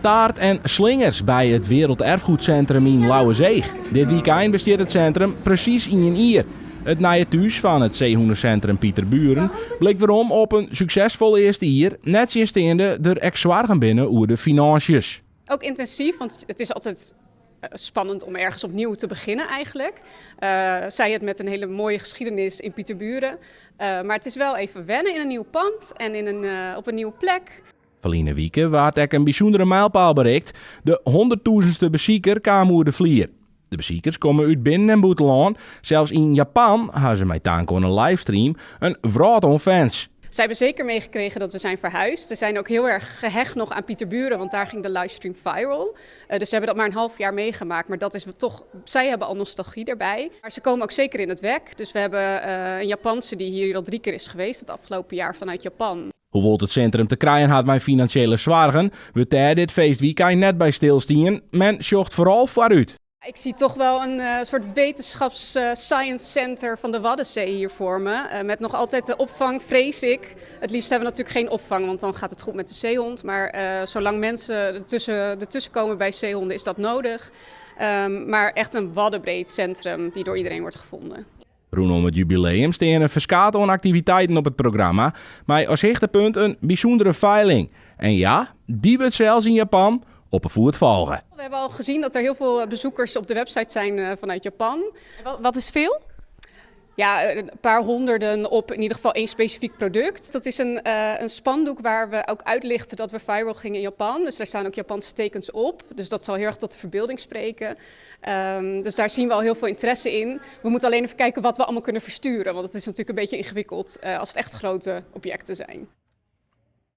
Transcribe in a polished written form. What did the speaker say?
Taart en slingers bij het Werelderfgoedcentrum in Lauwerzeeg. Dit weekend besteedt het centrum precies in een uur. Het nieuwe thuis van het zeehondencentrum Pieterburen bleek weerom op een succesvol eerste jaar, net zijnstaande er echt zwaar binnen over de financiën. Ook intensief, want het is altijd spannend om ergens opnieuw te beginnen eigenlijk. Zij het met een hele mooie geschiedenis in Pieterburen. Maar het is wel even wennen in een nieuw pand en op een nieuwe plek. Verleden weken werd ook een bijzondere mijlpaal bereikt. De 100.000ste bezoeker kwam over de vlier. De bezoekers komen uit binnen- en buitenland. Zelfs in Japan hadden ze met dank aan een livestream een vraat aan fans. Zij hebben zeker meegekregen dat we zijn verhuisd. Ze zijn ook heel erg gehecht nog aan Pieterburen, want daar ging de livestream viral. Dus ze hebben dat maar een half jaar meegemaakt, maar dat is toch, zij hebben al nostalgie erbij. Maar ze komen ook zeker in het wek. Dus we hebben een Japanse die hier al 3 keer is geweest het afgelopen jaar vanuit Japan. Hoewel het centrum te krijgen had met financiële zwaargen, we daar dit feestweekend net bij stilstien. Men zocht vooral vooruit. Ik zie toch wel een soort wetenschaps-science center van de Waddenzee hier voor me. Met nog altijd de opvang, vrees ik. Het liefst hebben we natuurlijk geen opvang, want dan gaat het goed met de zeehond. Maar zolang mensen ertussen komen bij zeehonden is dat nodig. Maar echt een waddenbreed centrum die door iedereen wordt gevonden. Rondom het jubileum staan een verschaat aan activiteiten op het programma. Maar als hoogtepunt een bijzondere veiling. En ja, die wordt zelfs in Japan op een voet volgen. We hebben al gezien dat er heel veel bezoekers op de website zijn vanuit Japan. Wat is veel? Ja, een paar honderden op in ieder geval 1 specifiek product. Dat is een spandoek waar we ook uitlichten dat we viral gingen in Japan. Dus daar staan ook Japanse tekens op. Dus dat zal heel erg tot de verbeelding spreken. Dus daar zien we al heel veel interesse in. We moeten alleen even kijken wat we allemaal kunnen versturen. Want het is natuurlijk een beetje ingewikkeld als het echt grote objecten zijn.